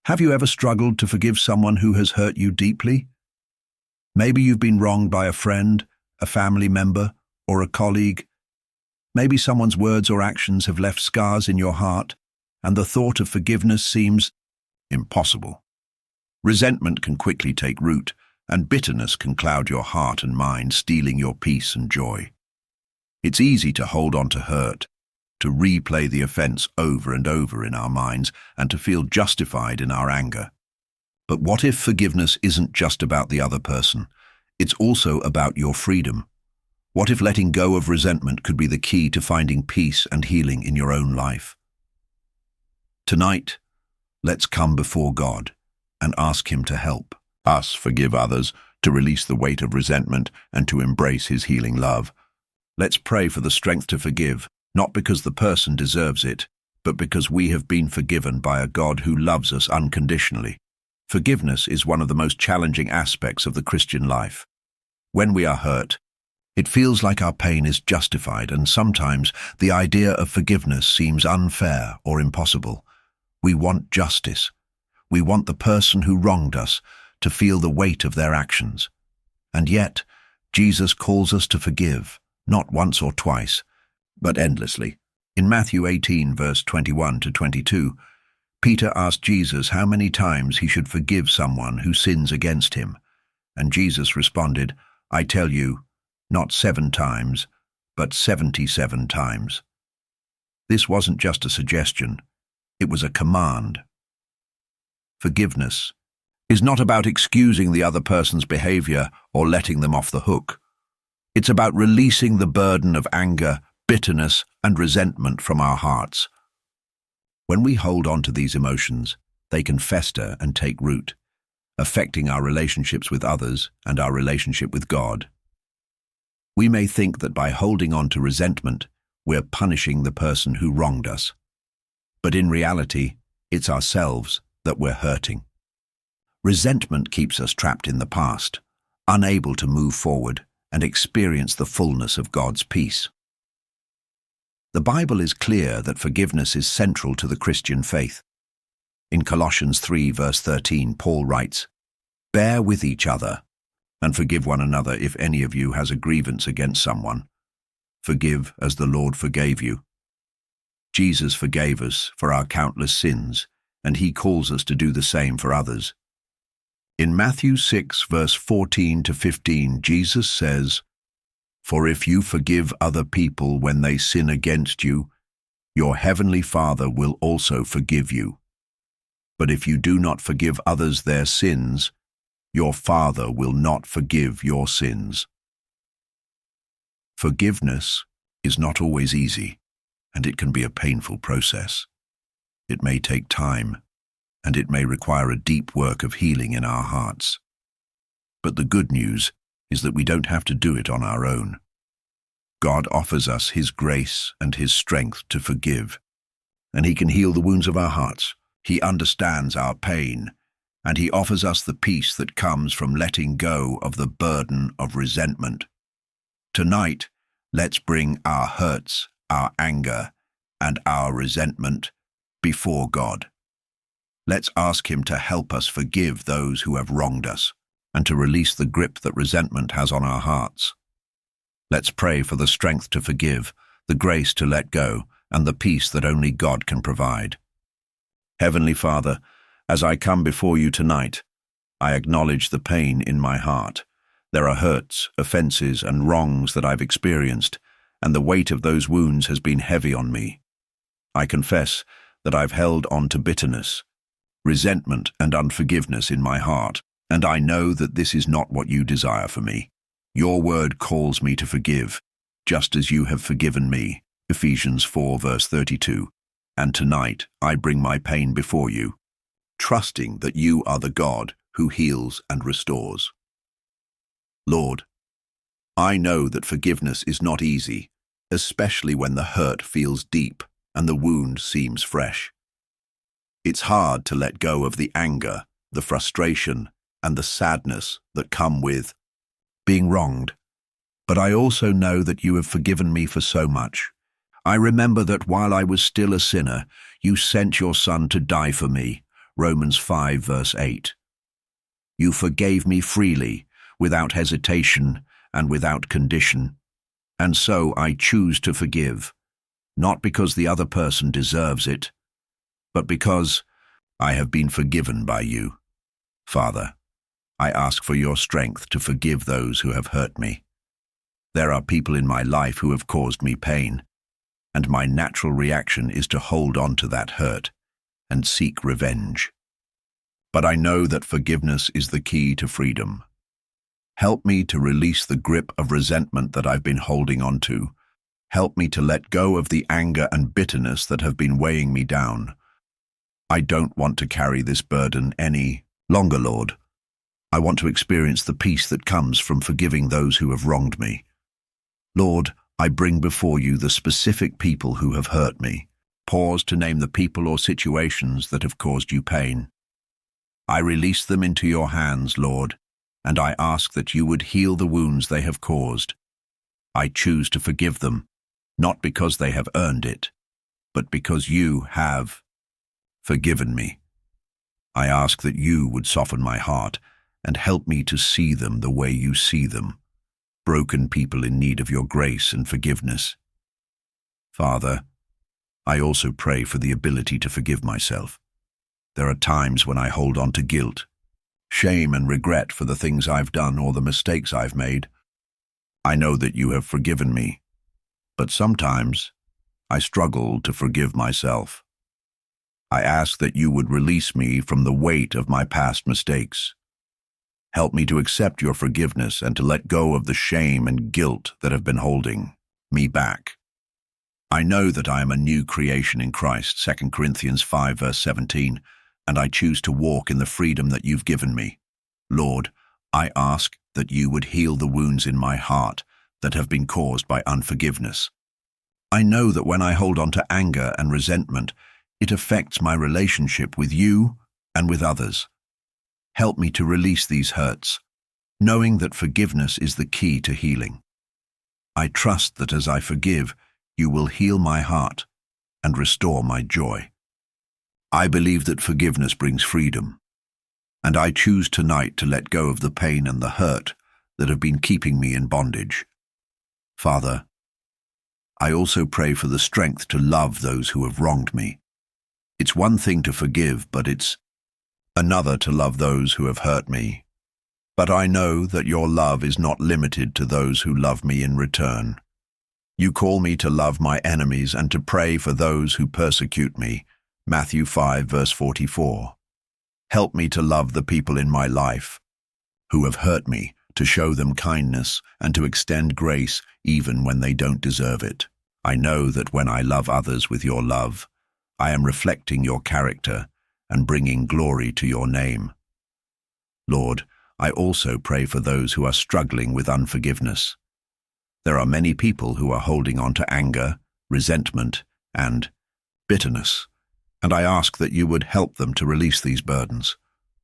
Have you ever struggled to forgive someone who has hurt you deeply? Maybe you've been wronged by a friend, a family member, or a colleague. Maybe someone's words or actions have left scars in your heart, and the thought of forgiveness seems impossible. Resentment can quickly take root, and bitterness can cloud your heart and mind, stealing your peace and joy. It's easy to hold on to hurt, to replay the offense over and over in our minds, and to feel justified in our anger. But what if forgiveness isn't just about the other person? It's also about your freedom. What if letting go of resentment could be the key to finding peace and healing in your own life? Tonight, let's come before God and ask Him to help us forgive others, to release the weight of resentment, and to embrace His healing love. Let's pray for the strength to forgive, not because the person deserves it, but because we have been forgiven by a God who loves us unconditionally. Forgiveness is one of the most challenging aspects of the Christian life. When we are hurt, it feels like our pain is justified, and sometimes the idea of forgiveness seems unfair or impossible. We want justice. We want the person who wronged us to feel the weight of their actions. And yet, Jesus calls us to forgive, not once or twice, but endlessly. In Matthew 18, verse 21 to 22, Peter asked Jesus how many times he should forgive someone who sins against him. And Jesus responded, "I tell you, not 7 times, but 77 times." This wasn't just a suggestion, it was a command. Forgiveness is not about excusing the other person's behavior or letting them off the hook. It's about releasing the burden of anger, bitterness, and resentment from our hearts. When we hold on to these emotions, they can fester and take root, affecting our relationships with others and our relationship with God. We may think that by holding on to resentment, we're punishing the person who wronged us. But in reality, it's ourselves that we're hurting. Resentment keeps us trapped in the past, unable to move forward and experience the fullness of God's peace. The Bible is clear that forgiveness is central to the Christian faith. In Colossians 3, verse 13, Paul writes, "Bear with each other and forgive one another if any of you has a grievance against someone. Forgive as the Lord forgave you." Jesus forgave us for our countless sins, and He calls us to do the same for others. In Matthew 6, verse 14 to 15, Jesus says, "For if you forgive other people when they sin against you, your heavenly Father will also forgive you. But if you do not forgive others their sins, your Father will not forgive your sins." Forgiveness is not always easy, and it can be a painful process. It may take time, and it may require a deep work of healing in our hearts. But the good news is that we don't have to do it on our own. God offers us His grace and His strength to forgive, and He can heal the wounds of our hearts. He understands our pain, and He offers us the peace that comes from letting go of the burden of resentment. Tonight, let's bring our hurts, our anger, and our resentment before God. Let's ask Him to help us forgive those who have wronged us, and to release the grip that resentment has on our hearts. Let's pray for the strength to forgive, the grace to let go, and the peace that only God can provide. Heavenly Father, as I come before you tonight, I acknowledge the pain in my heart. There are hurts, offenses, and wrongs that I've experienced, and the weight of those wounds has been heavy on me. I confess that I've held on to bitterness, resentment, and unforgiveness in my heart, and I know that this is not what you desire for me. Your word calls me to forgive, just as you have forgiven me. Ephesians 4, verse 32. And tonight I bring my pain before you, trusting that you are the God who heals and restores. Lord, I know that forgiveness is not easy, especially when the hurt feels deep and the wound seems fresh. It's hard to let go of the anger, the frustration, and the sadness that come with being wronged. But I also know that you have forgiven me for so much. I remember that while I was still a sinner, you sent your Son to die for me, Romans 5 verse 8. You forgave me freely, without hesitation and without condition. And so I choose to forgive, not because the other person deserves it, but because I have been forgiven by you. Father, I ask for your strength to forgive those who have hurt me. There are people in my life who have caused me pain, and my natural reaction is to hold on to that hurt and seek revenge. But I know that forgiveness is the key to freedom. Help me to release the grip of resentment that I've been holding on to. Help me to let go of the anger and bitterness that have been weighing me down. I don't want to carry this burden any longer, Lord. I want to experience the peace that comes from forgiving those who have wronged me. Lord, I bring before you the specific people who have hurt me. Pause to name the people or situations that have caused you pain. I release them into your hands, Lord, and I ask that you would heal the wounds they have caused. I choose to forgive them, not because they have earned it, but because you have forgiven me. I ask that you would soften my heart and help me to see them the way you see them, broken people in need of your grace and forgiveness. Father, I also pray for the ability to forgive myself. There are times when I hold on to guilt, shame and regret for the things I've done or the mistakes I've made. I know that you have forgiven me, but sometimes I struggle to forgive myself. I ask that you would release me from the weight of my past mistakes. Help me to accept your forgiveness and to let go of the shame and guilt that have been holding me back. I know that I am a new creation in Christ, 2 Corinthians 5 verse 17, and I choose to walk in the freedom that you've given me. Lord, I ask that you would heal the wounds in my heart that have been caused by unforgiveness. I know that when I hold on to anger and resentment, it affects my relationship with you and with others. Help me to release these hurts, knowing that forgiveness is the key to healing. I trust that as I forgive, you will heal my heart and restore my joy. I believe that forgiveness brings freedom, and I choose tonight to let go of the pain and the hurt that have been keeping me in bondage. Father, I also pray for the strength to love those who have wronged me. It's one thing to forgive, but it's another to love those who have hurt me. But I know that your love is not limited to those who love me in return. You call me to love my enemies and to pray for those who persecute me. Matthew 5 verse 44. Help me to love the people in my life who have hurt me, to show them kindness and to extend grace even when they don't deserve it. I know that when I love others with your love, I am reflecting your character and bringing glory to your name. Lord, I also pray for those who are struggling with unforgiveness. There are many people who are holding on to anger, resentment, and bitterness, and I ask that you would help them to release these burdens.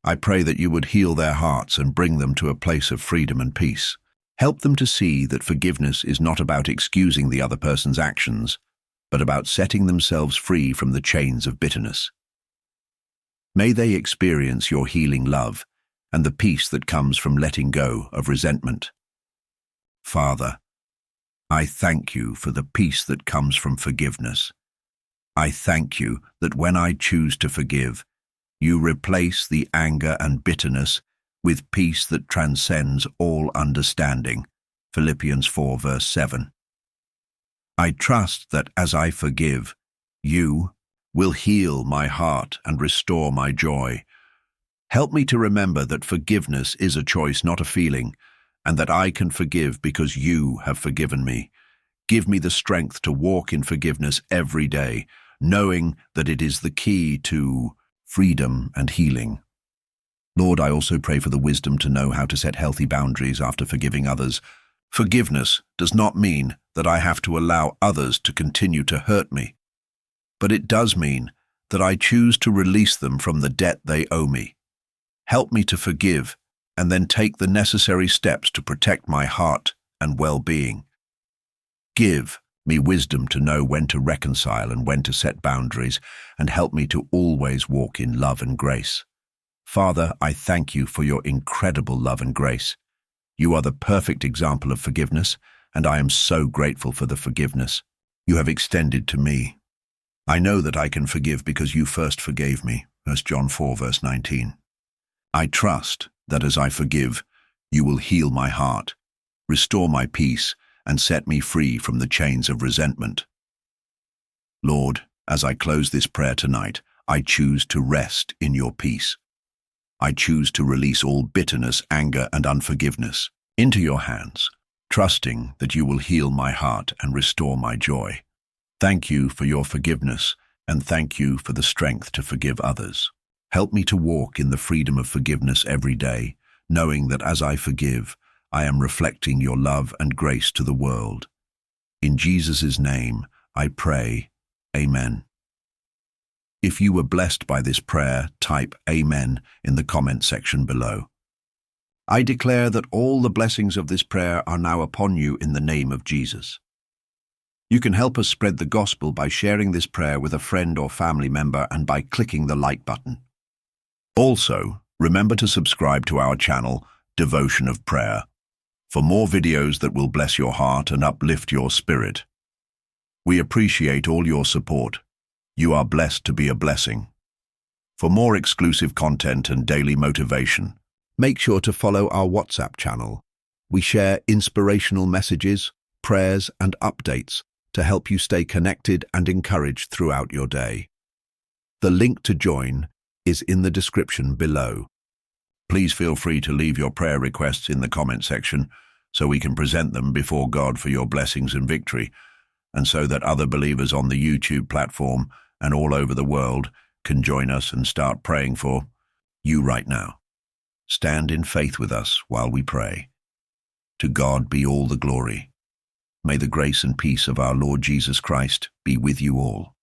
I pray that you would heal their hearts and bring them to a place of freedom and peace. Help them to see that forgiveness is not about excusing the other person's actions, but about setting themselves free from the chains of bitterness. May they experience your healing love and the peace that comes from letting go of resentment. Father, I thank you for the peace that comes from forgiveness. I thank you that when I choose to forgive, you replace the anger and bitterness with peace that transcends all understanding. Philippians 4 verse 7. I trust that as I forgive, you will heal my heart and restore my joy. Help me to remember that forgiveness is a choice, not a feeling, and that I can forgive because you have forgiven me. Give me the strength to walk in forgiveness every day, knowing that it is the key to freedom and healing. Lord, I also pray for the wisdom to know how to set healthy boundaries after forgiving others. Forgiveness does not mean that I have to allow others to continue to hurt me, but it does mean that I choose to release them from the debt they owe me. Help me to forgive and then take the necessary steps to protect my heart and well-being. Give me wisdom to know when to reconcile and when to set boundaries, and help me to always walk in love and grace. Father, I thank you for your incredible love and grace. You are the perfect example of forgiveness, and I am so grateful for the forgiveness you have extended to me. I know that I can forgive because you first forgave me. 1 John 4, verse 19. I trust that as I forgive, you will heal my heart, restore my peace, and set me free from the chains of resentment. Lord, as I close this prayer tonight, I choose to rest in your peace. I choose to release all bitterness, anger, and unforgiveness into your hands, trusting that you will heal my heart and restore my joy. Thank you for your forgiveness, and thank you for the strength to forgive others. Help me to walk in the freedom of forgiveness every day, knowing that as I forgive, I am reflecting your love and grace to the world. In Jesus' name, I pray, Amen. If you were blessed by this prayer, type Amen in the comment section below. I declare that all the blessings of this prayer are now upon you in the name of Jesus. You can help us spread the gospel by sharing this prayer with a friend or family member and by clicking the like button. Also, remember to subscribe to our channel, Devotion of Prayer, for more videos that will bless your heart and uplift your spirit. We appreciate all your support. You are blessed to be a blessing. For more exclusive content and daily motivation, make sure to follow our WhatsApp channel. We share inspirational messages, prayers, and updates to help you stay connected and encouraged throughout your day. The link to join is in the description below. Please feel free to leave your prayer requests in the comment section so we can present them before God for your blessings and victory, and so that other believers on the YouTube platform and all over the world can join us and start praying for you right now. Stand in faith with us while we pray. To God be all the glory. May the grace and peace of our Lord Jesus Christ be with you all.